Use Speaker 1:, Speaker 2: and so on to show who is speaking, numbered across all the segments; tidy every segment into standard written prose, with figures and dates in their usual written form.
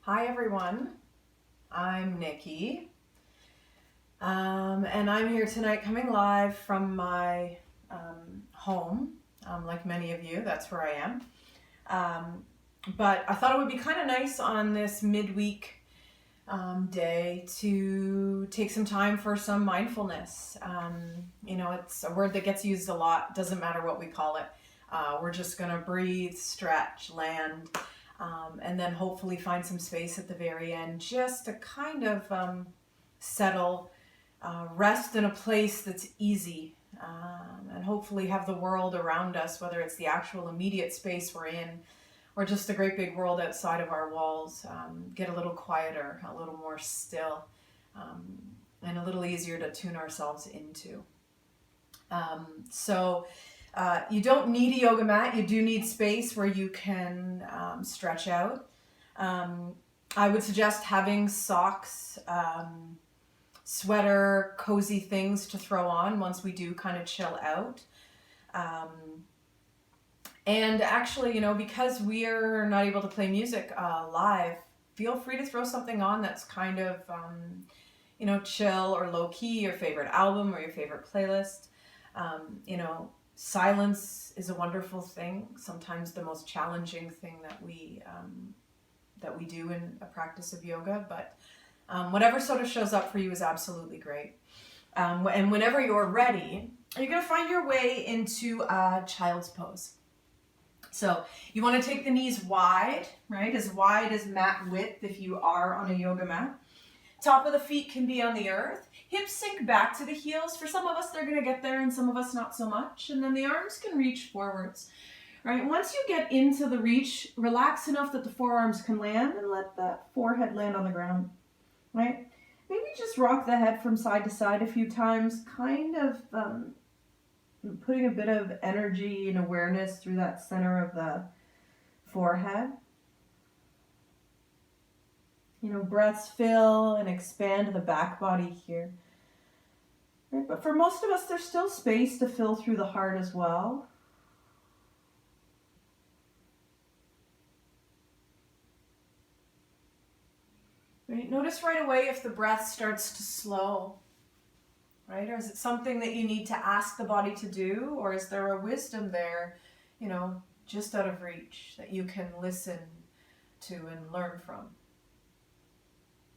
Speaker 1: Hi everyone, I'm Nikki, and I'm here tonight coming live from my home. Like many of you, that's where I am. But I thought it would be kind of nice on this midweek day to take some time for some mindfulness. It's a word that gets used a lot, doesn't matter what we call it. We're just going to breathe, stretch, land. And then hopefully find some space at the very end just to kind of settle, rest in a place that's easy, and hopefully have the world around us, whether it's the actual immediate space we're in or just the great big world outside of our walls, get a little quieter, a little more still, and a little easier to tune ourselves into. You don't need a yoga mat. You do need space where you can stretch out. I would suggest having socks, sweater, cozy things to throw on once we do kind of chill out. And actually, because we're not able to play music live, feel free to throw something on that's kind of, chill or low key, your favorite album or your favorite playlist. Silence is a wonderful thing. Sometimes the most challenging thing that we do in a practice of yoga, but whatever sort of shows up for you is absolutely great. And whenever you're ready, you're going to find your way into child's pose. So you want to take the knees wide, right? As wide as mat width if you are on a yoga mat. Top of the feet can be on the earth. Hips sink back to the heels. For some of us, they're going to get there, and some of us not so much. And then the arms can reach forwards. Right? Once you get into the reach, relax enough that the forearms can land and let the forehead land on the ground. Right? Maybe just rock the head from side to side a few times, kind of putting a bit of energy and awareness through that center of the forehead. Breaths fill and expand the back body here. Right? But for most of us, there's still space to fill through the heart as well. Right? Notice right away if the breath starts to slow. Right? Or is it something that you need to ask the body to do? Or is there a wisdom there, just out of reach that you can listen to and learn from?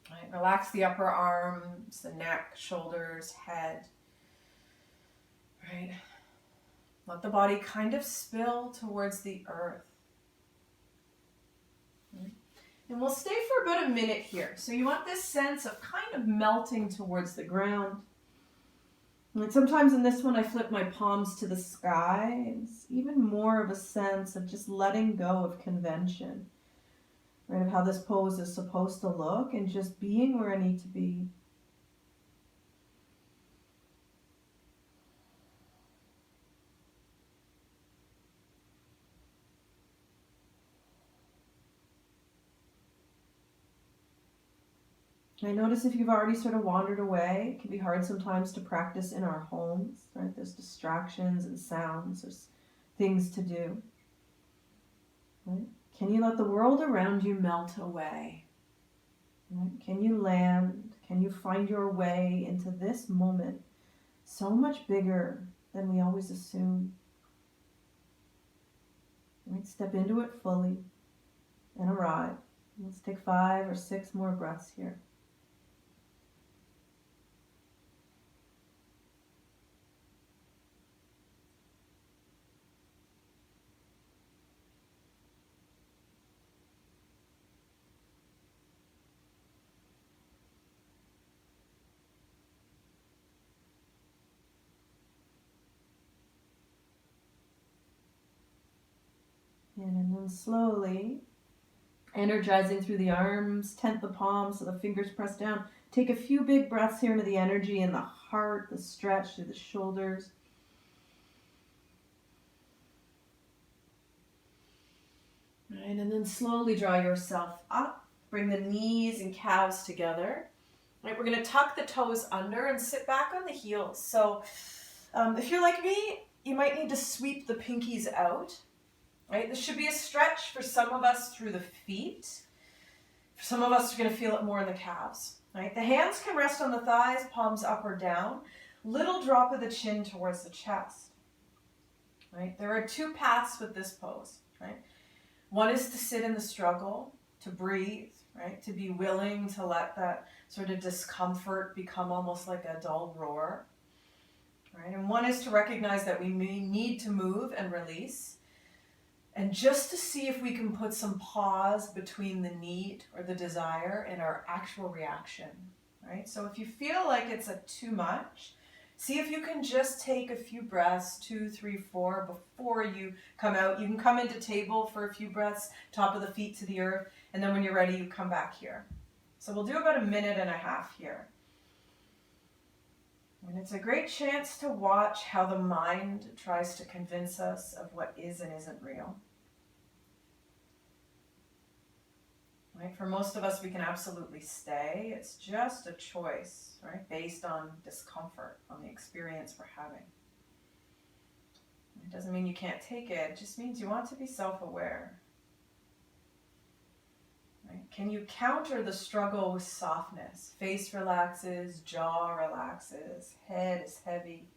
Speaker 1: Right? Relax the upper arms, the neck, shoulders, head. Right? Let the body kind of spill towards the earth. Right? And we'll stay for about a minute here. So you want this sense of kind of melting towards the ground. And sometimes in this one I flip my palms to the sky. It's even more of a sense of just letting go of convention. Right, of how this pose is supposed to look and just being where I need to be. I notice if you've already sort of wandered away, it can be hard sometimes to practice in our homes, right? There's distractions and sounds, there's things to do. Right? Can you let the world around you melt away? Right? Can you land? Can you find your way into this moment so much bigger than we always assume? Right? Step into it fully and arrive. Let's take 5 or 6 more breaths here. And then slowly, energizing through the arms, tent the palms so the fingers press down. Take a few big breaths here into the energy in the heart, the stretch through the shoulders. Right, and then slowly draw yourself up. Bring the knees and calves together. Right, we're going to tuck the toes under and sit back on the heels. So if you're like me, you might need to sweep the pinkies out. Right? This should be a stretch for some of us through the feet. For some of us, are going to feel it more in the calves. Right? The hands can rest on the thighs, palms up or down. Little drop of the chin towards the chest. Right? There are two paths with this pose. Right? One is to sit in the struggle, to breathe, right? To be willing to let that sort of discomfort become almost like a dull roar. Right? And one is to recognize that we may need to move and release, and just to see if we can put some pause between the need or the desire and our actual reaction. Right? So if you feel like it's too much, see if you can just take a few breaths, 2, 3, 4, before you come out. You can come into table for a few breaths, top of the feet to the earth, and then when you're ready, you come back here. So we'll do about 1.5 minutes here. And it's a great chance to watch how the mind tries to convince us of what is and isn't real. Right? For most of us, we can absolutely stay. It's just a choice, right? Based on discomfort, on the experience we're having. It doesn't mean you can't take it. It just means you want to be self-aware. Right? Can you counter the struggle with softness? Face relaxes, jaw relaxes, head is heavy.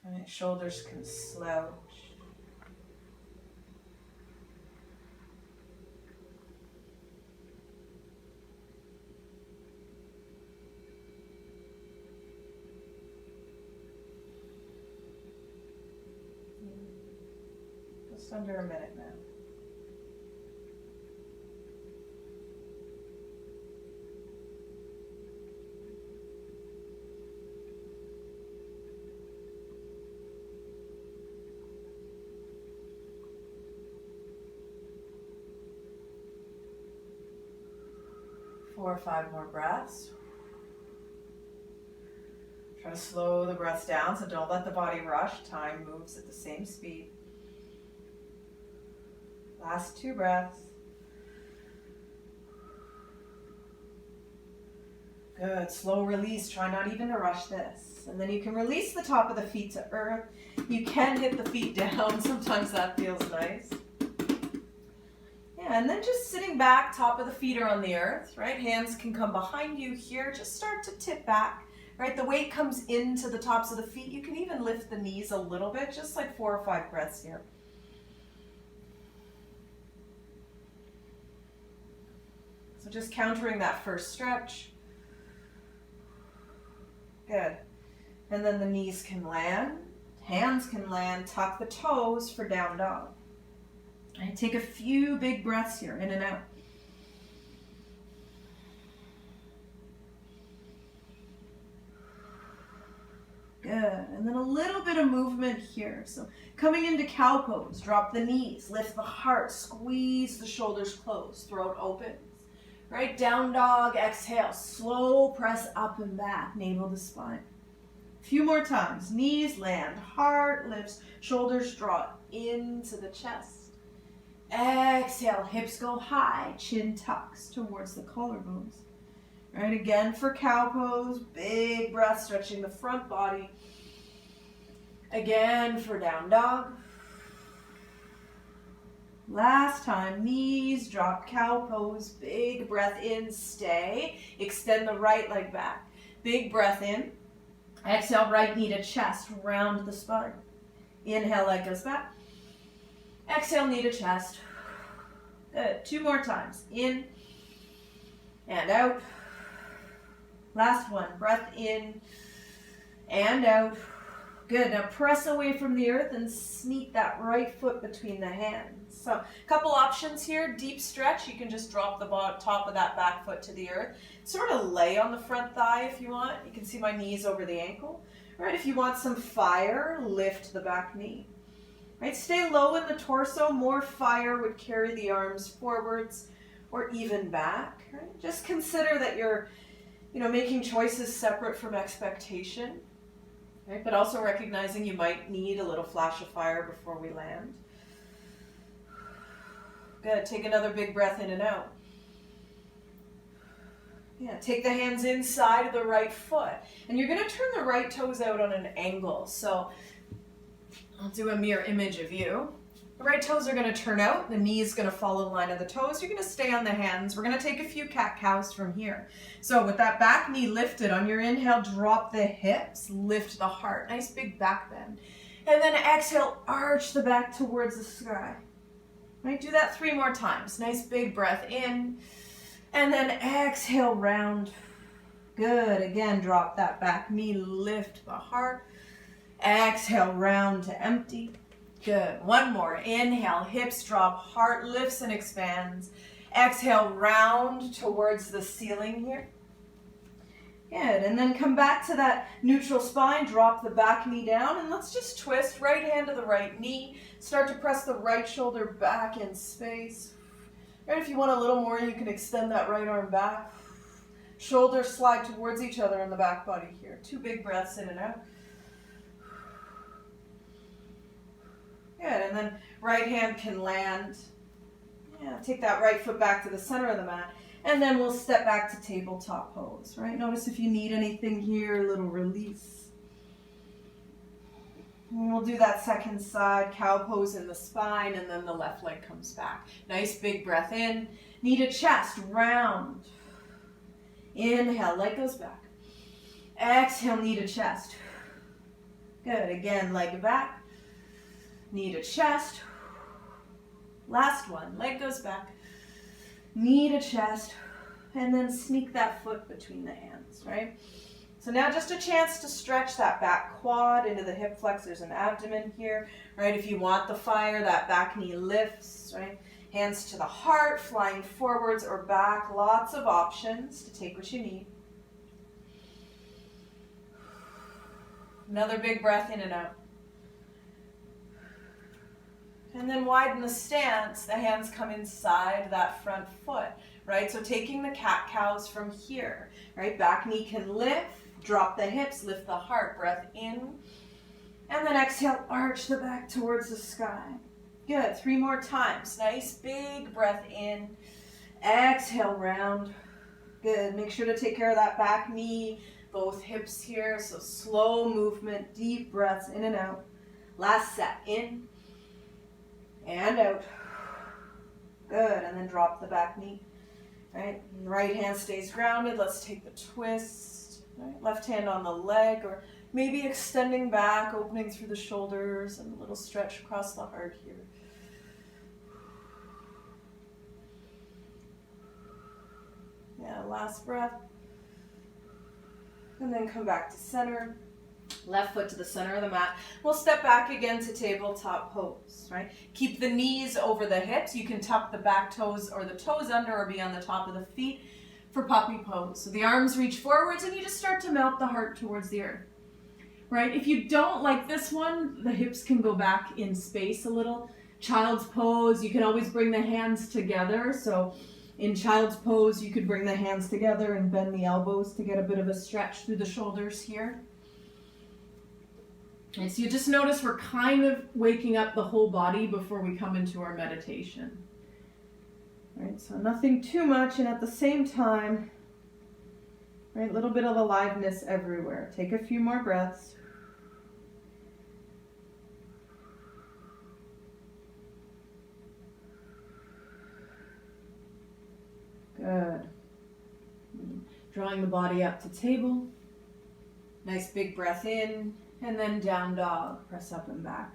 Speaker 1: Right? Shoulders can slouch. Just under 1 minute now. Four or 5 more breaths. Try to slow the breath down, so don't let the body rush. Time moves at the same speed. Last 2 breaths. Good. Slow release. Try not even to rush this. And then you can release the top of the feet to earth. You can hit the feet down. Sometimes that feels nice. Yeah, and then just sitting back, top of the feet are on the earth, right? Hands can come behind you here. Just start to tip back, right? The weight comes into the tops of the feet. You can even lift the knees a little bit, just like 4 or 5 breaths here. So just countering that first stretch. Good. And then the knees can land, hands can land, tuck the toes for down dog. And take a few big breaths here, in and out. Good. And then a little bit of movement here. So coming into cow pose, drop the knees, lift the heart, squeeze the shoulders closed, throat opens. Right, down dog, exhale, slow press up and back, navel to spine. A few more times, knees land, heart lifts, shoulders draw into the chest. Exhale, hips go high, chin tucks towards the collarbones. Right, again for cow pose, big breath, stretching the front body. Again for down dog. Last time, knees drop, cow pose, big breath in, stay. Extend the right leg back. Big breath in. Exhale, right knee to chest, round the spine. Inhale, leg goes back. Exhale, knee to chest. Good. 2 more times. In and out. Last one. Breath in and out. Good. Now press away from the earth and sneak that right foot between the hands. So a couple options here. Deep stretch. You can just drop the top of that back foot to the earth. Sort of lay on the front thigh if you want. You can see my knees over the ankle. Right. If you want some fire, lift the back knee. Right. Stay low in the torso. More fire would carry the arms forwards or even back. Right. Just consider that you're, making choices separate from expectation. Right? But also recognizing you might need a little flash of fire before we land. Good. Take another big breath in and out. Yeah, take the hands inside of the right foot. And you're going to turn the right toes out on an angle. So I'll do a mirror image of you. The right toes are going to turn out. The knee is going to follow the line of the toes. You're going to stay on the hands. We're going to take a few cat-cows from here. So with that back knee lifted, on your inhale, drop the hips, lift the heart. Nice big back bend. And then exhale, arch the back towards the sky. Right? Do that 3 more times. Nice big breath in. And then exhale, round. Good. Again, drop that back knee, lift the heart. Exhale, round to empty. Good. One more. Inhale, hips drop, heart lifts and expands. Exhale, round towards the ceiling here. Good. And then come back to that neutral spine, drop the back knee down, and let's just twist. Right hand to the right knee. Start to press the right shoulder back in space. Right, if you want a little more, you can extend that right arm back. Shoulders slide towards each other in the back body here. 2 big breaths in and out. Good, and then right hand can land. Yeah, take that right foot back to the center of the mat. And then we'll step back to tabletop pose, right? Notice if you need anything here, a little release. And we'll do that second side, cow pose in the spine, and then the left leg comes back. Nice big breath in. Knee to chest, round. Inhale, leg goes back. Exhale, knee to chest. Good, again, leg back. Knee to chest. Last one, leg goes back. Knee to chest. And then sneak that foot between the hands, right? So now just a chance to stretch that back quad into the hip flexors and abdomen here, right? If you want the fire, that back knee lifts, right? Hands to the heart, flying forwards or back. Lots of options to take what you need. Another big breath in and out. And then widen the stance, the hands come inside that front foot, right? So taking the cat-cows from here, right? Back knee can lift, drop the hips, lift the heart, breath in. And then exhale, arch the back towards the sky. Good, 3 more times. Nice big breath in. Exhale, round. Good, make sure to take care of that back knee, both hips here. So slow movement, deep breaths in and out. Last set, in. And out. Good, and then drop the back knee. Right, right hand stays grounded. Let's take the twist. Right, left hand on the leg, or maybe extending back, opening through the shoulders, and a little stretch across the heart here. Yeah, last breath. And then come back to center. Left foot to the center of the mat. We'll step back again to tabletop pose, right? Keep the knees over the hips. You can tuck the back toes or the toes under or be on the top of the feet for puppy pose. So the arms reach forwards and you just start to melt the heart towards the earth, right? If you don't like this one, the hips can go back in space a little. Child's pose, you can always bring the hands together. So in child's pose, you could bring the hands together and bend the elbows to get a bit of a stretch through the shoulders here. And so you just notice we're kind of waking up the whole body before we come into our meditation. Right, so nothing too much, and at the same time, right, a little bit of aliveness everywhere. Take a few more breaths. Good. Drawing the body up to table. Nice big breath in. And then down dog, press up and back.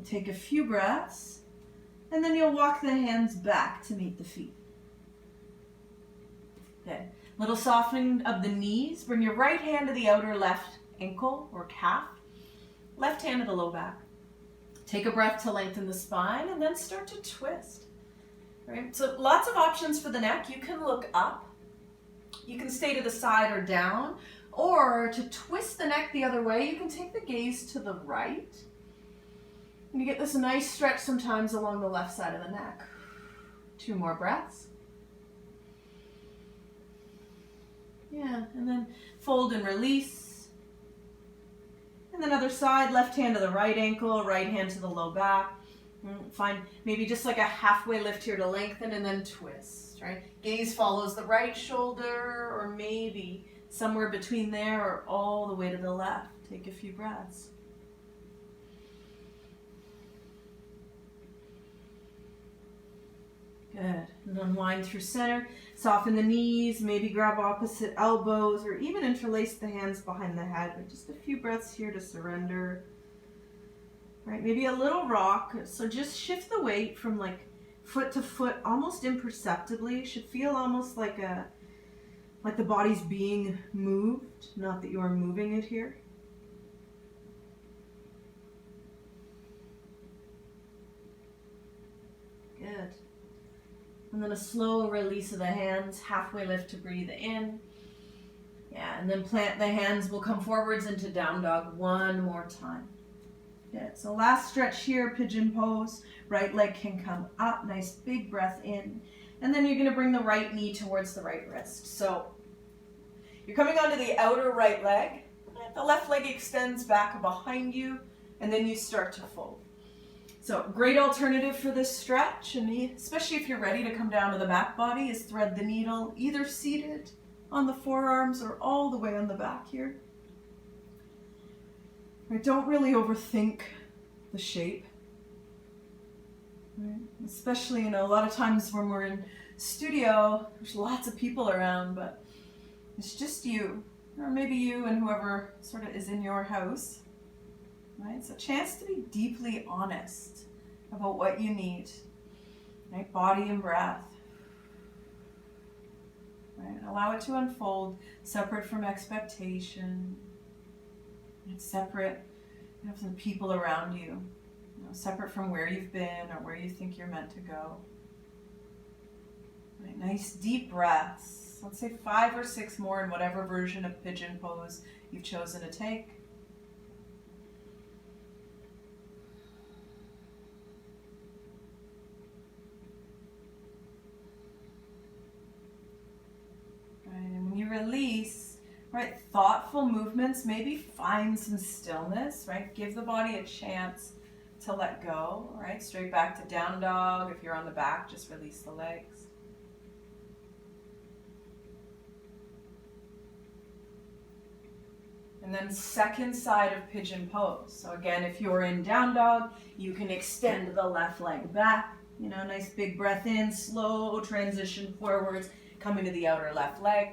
Speaker 1: Take a few breaths, and then you'll walk the hands back to meet the feet. Good. Little softening of the knees. Bring your right hand to the outer left ankle or calf. Left hand to the low back. Take a breath to lengthen the spine, and then start to twist. Right? So lots of options for the neck. You can look up. You can stay to the side or down. Or to twist the neck the other way, you can take the gaze to the right. And you get this nice stretch sometimes along the left side of the neck. 2 more breaths. Yeah, and then fold and release. And then other side, left hand to the right ankle, right hand to the low back. Find maybe just like a halfway lift here to lengthen and then twist, right? Gaze follows the right shoulder, or maybe somewhere between there or all the way to the left. Take a few breaths. Good. And unwind through center. Soften the knees, maybe grab opposite elbows, or even interlace the hands behind the head. Or just a few breaths here to surrender. Right, maybe a little rock. So just shift the weight from like foot to foot, almost imperceptibly. It should feel almost like the body's being moved, not that you are moving it here. Good. And then a slow release of the hands, halfway lift to breathe in. Yeah, and then plant the hands. We'll come forwards into down dog one more time. Good. So last stretch here, pigeon pose. Right leg can come up. Nice big breath in. And then you're going to bring the right knee towards the right wrist. So you're coming onto the outer right leg. The left leg extends back behind you, and then you start to fold. So great alternative for this stretch, and especially if you're ready to come down to the back body, is thread the needle, either seated on the forearms or all the way on the back here. Right, don't really overthink the shape. Right? Especially, a lot of times when we're in studio, there's lots of people around, but it's just you, or maybe you and whoever sort of is in your house. Right? It's a chance to be deeply honest about what you need. Right? Body and breath. Right? Allow it to unfold, separate from expectation. It's separate from the people around you. Separate from where you've been or where you think you're meant to go. Right? Nice deep breaths. Let's say 5 or 6 more in whatever version of pigeon pose you've chosen to take. Right, and when you release, right, thoughtful movements, maybe find some stillness, right? Give the body a chance to let go, right? Straight back to down dog. If you're on the back, just release the legs. And then second side of pigeon pose. So again, if you're in down dog, you can extend the left leg back. Nice big breath in, slow transition forwards, coming to the outer left leg.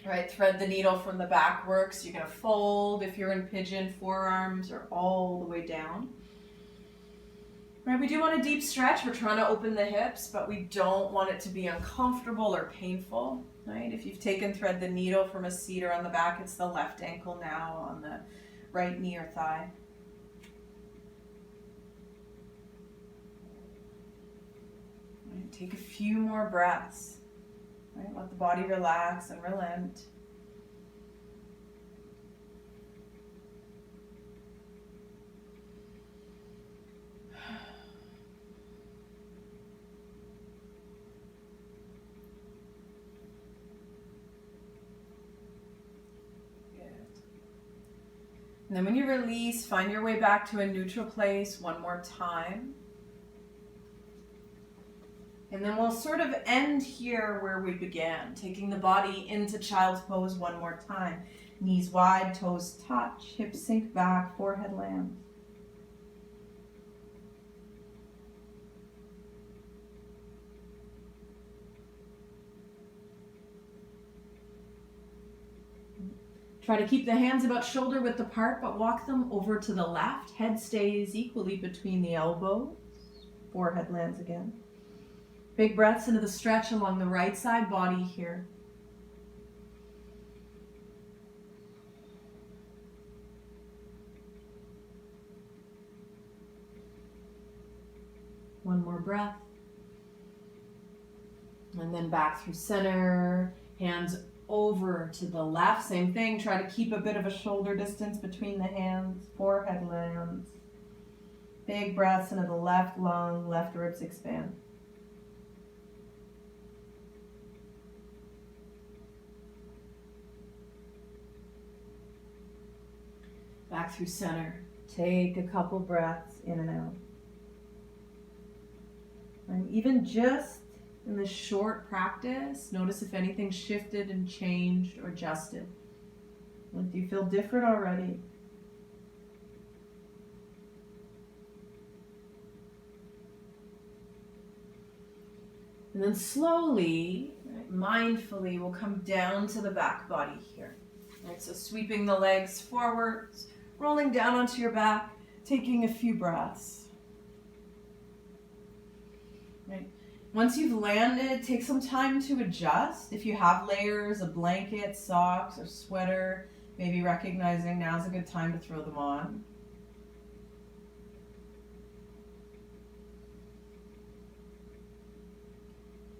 Speaker 1: Right, thread the needle from the back works. You're going to fold if you're in pigeon, forearms are all the way down. Right, we do want a deep stretch. We're trying to open the hips, but we don't want it to be uncomfortable or painful. Right, if you've taken thread the needle from a seat or on the back, it's the left ankle now on the right knee or thigh. Right, take a few more breaths. Right, let the body relax and relent. And then when you release, find your way back to a neutral place one more time. And then we'll sort of end here where we began, taking the body into child's pose one more time. Knees wide, toes touch, hips sink back, forehead lands. Try to keep the hands about shoulder width apart, but walk them over to the left. Head stays equally between the elbows. Forehead lands again. Big breaths into the stretch along the right side body here. One more breath. And then back through center. Hands over to the left. Same thing. Try to keep a bit of a shoulder distance between the hands. Forehead lands. Big breaths into the left lung. Left ribs expand. Back through center. Take a couple breaths in and out. And even just in this short practice, notice if anything shifted and changed or adjusted. Do you feel different already? And then slowly, right, mindfully, we'll come down to the back body here. Right, so sweeping the legs forwards, rolling down onto your back, taking a few breaths. Right. Once you've landed, take some time to adjust. If you have layers, a blanket, socks, or sweater, maybe recognizing now's a good time to throw them on.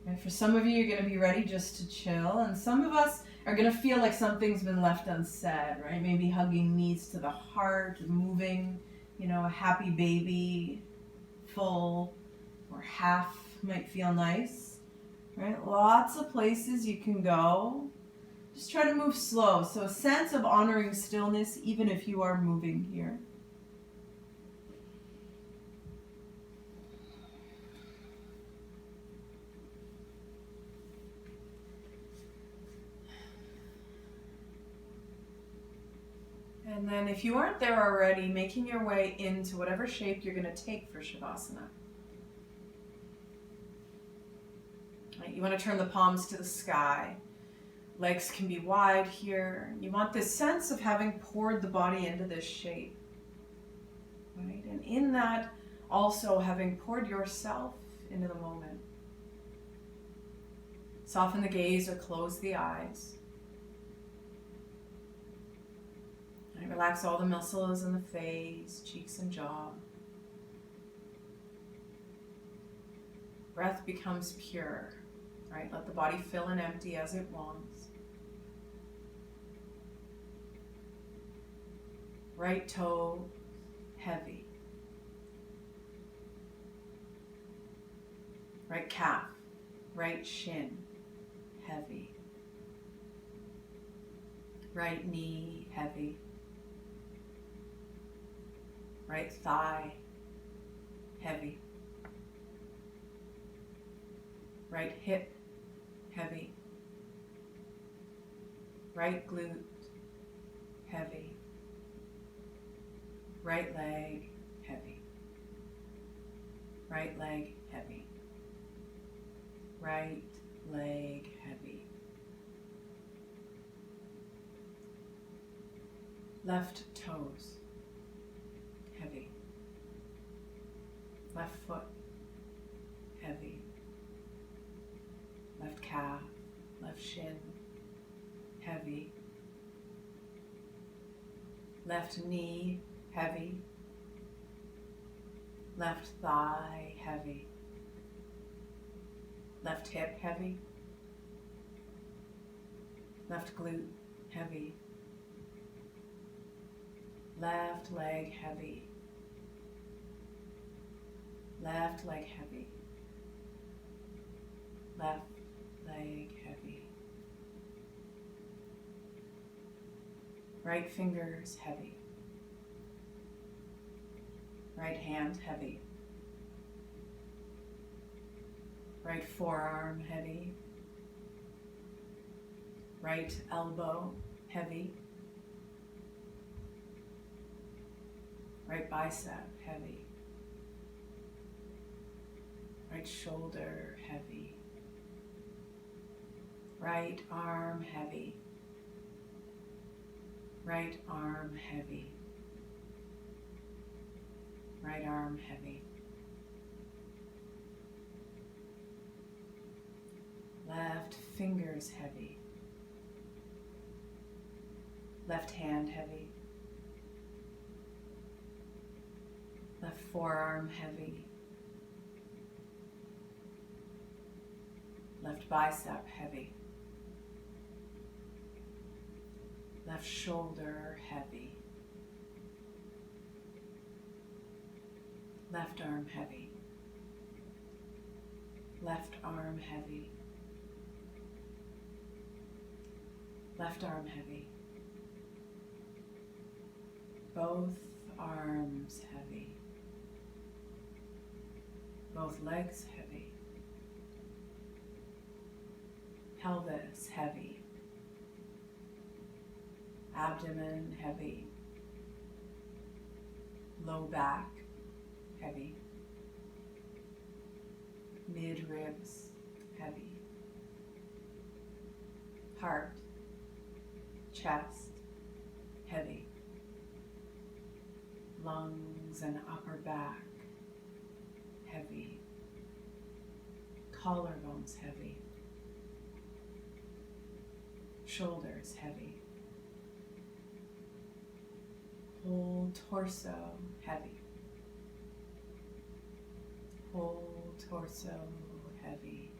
Speaker 1: And for some of you, you're going to be ready just to chill. And some of us are going to feel like something's been left unsaid, right? Maybe hugging knees to the heart, moving, a happy baby, full or half might feel nice, right? Lots of places you can go. Just try to move slow. So a sense of honoring stillness, even if you are moving here. And then if you aren't there already, making your way into whatever shape you're going to take for Shavasana. Right, you want to turn the palms to the sky. Legs can be wide here. You want this sense of having poured the body into this shape. Right? And in that, also having poured yourself into the moment. Soften the gaze or close the eyes. And relax all the muscles in the face, cheeks and jaw. Breath becomes pure, right? Let the body fill and empty as it wants. Right toe heavy. Right calf, right shin heavy. Right knee heavy. Right thigh heavy. Right hip heavy. Right glute heavy. Right leg heavy. Right leg heavy. Right leg heavy. Left toes heavy. Left foot heavy. Left calf, left shin heavy. Left knee heavy. Left thigh heavy. Left hip heavy. Left glute heavy. Left leg heavy. Left leg heavy. Left leg heavy. Right fingers heavy. Right hand heavy. Right forearm heavy. Right elbow heavy. Right bicep heavy. Right shoulder heavy. Right arm heavy. Right arm heavy. Right arm heavy. Left fingers heavy. Left hand heavy. Left forearm heavy. Left bicep heavy. Left shoulder heavy. Left arm heavy. Left arm heavy. Left arm heavy. Both arms heavy. Both legs heavy. Pelvis heavy. Abdomen heavy. Low back heavy. Mid ribs heavy. Heart, chest, heavy. Lungs and upper back, heavy. Collarbones heavy. Shoulders heavy. Whole torso heavy. Whole torso heavy.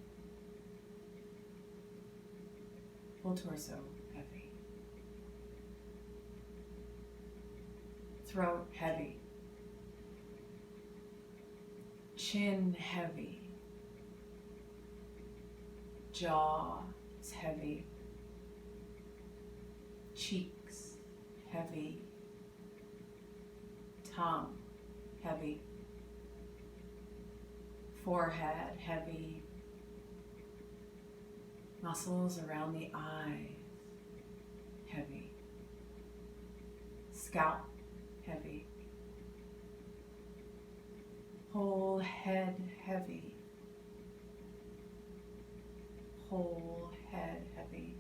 Speaker 1: Whole torso heavy. Throat heavy. Chin heavy. Jaw is heavy. Cheeks heavy. Tongue heavy. Forehead heavy. Muscles around the eyes heavy. Scalp heavy. Whole head heavy. Whole head heavy.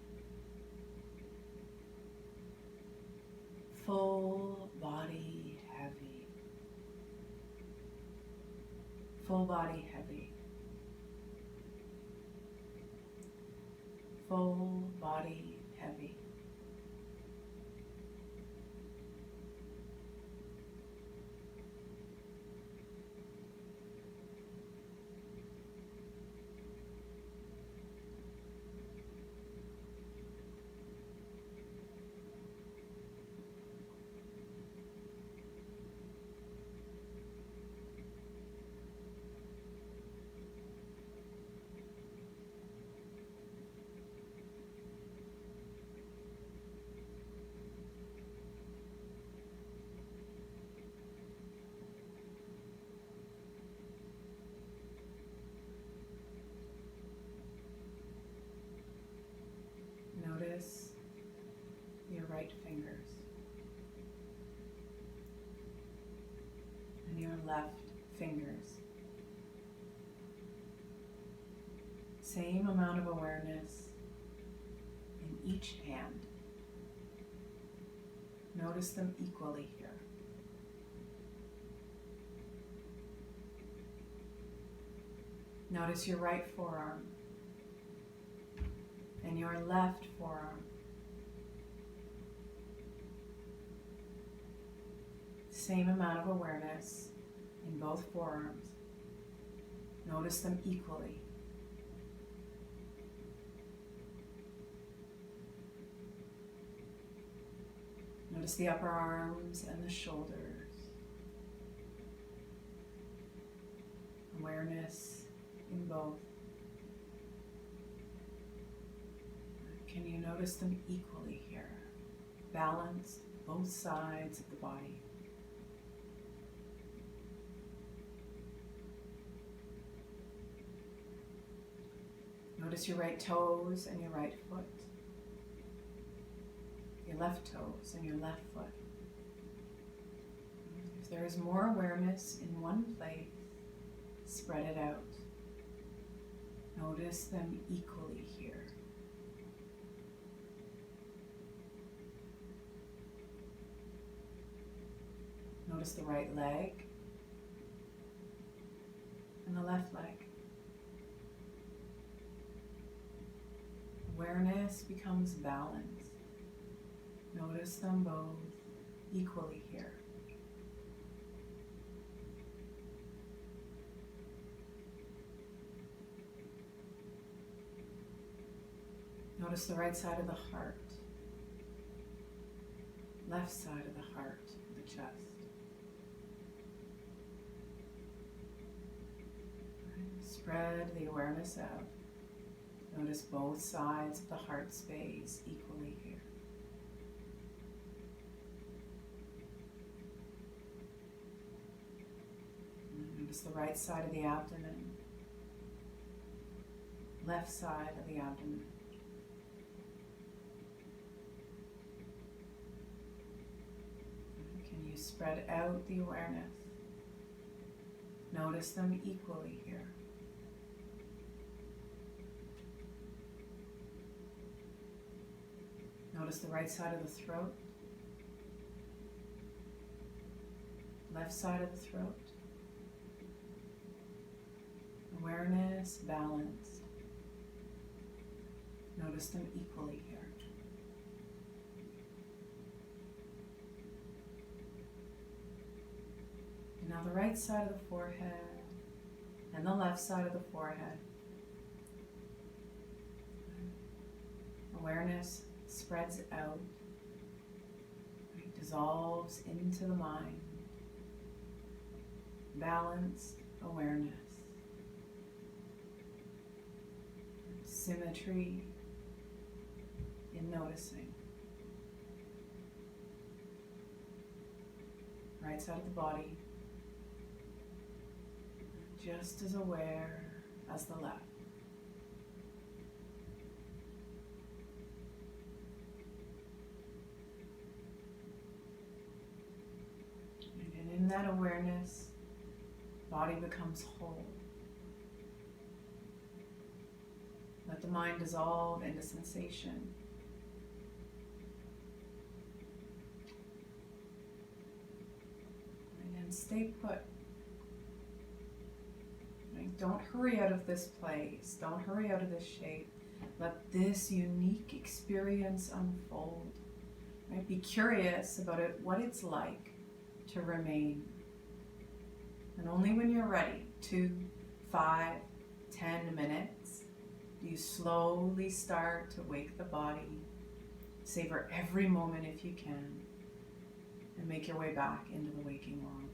Speaker 1: Full body heavy. Full body heavy. Full body heavy. Notice your right fingers and your left fingers. Same amount of awareness in each hand. Notice them equally here. Notice your right forearm and your left forearm. Same amount of awareness in both forearms. Notice them equally. Notice the upper arms and the shoulders. Awareness in both. Can you notice them equally here? Balanced, both sides of the body. Notice your right toes and your right foot. Your left toes and your left foot. If there is more awareness in one place, spread it out. Notice them equally here. Notice the right leg and the left leg. Awareness becomes balance. Notice them both equally here. Notice the right side of the heart, left side of the heart, the chest. Spread the awareness out. Notice both sides of the heart space equally here. Notice the right side of the abdomen, left side of the abdomen. Can you spread out the awareness? Notice them equally here. Notice the right side of the throat, left side of the throat. Awareness, balanced. Notice them equally here. And now the right side of the forehead and the left side of the forehead. Awareness spreads out, dissolves into the mind. Balanced awareness. Symmetry in noticing. Right side of the body, just as aware as the left. And in that awareness, body becomes whole. Let the mind dissolve into sensation. And then stay put. Right? Don't hurry out of this place. Don't hurry out of this shape. Let this unique experience unfold. Right? Be curious about it, what it's like to remain. And only when you're ready, 2, 5, 10 minutes, you slowly start to wake the body. Savor every moment if you can, and make your way back into the waking world.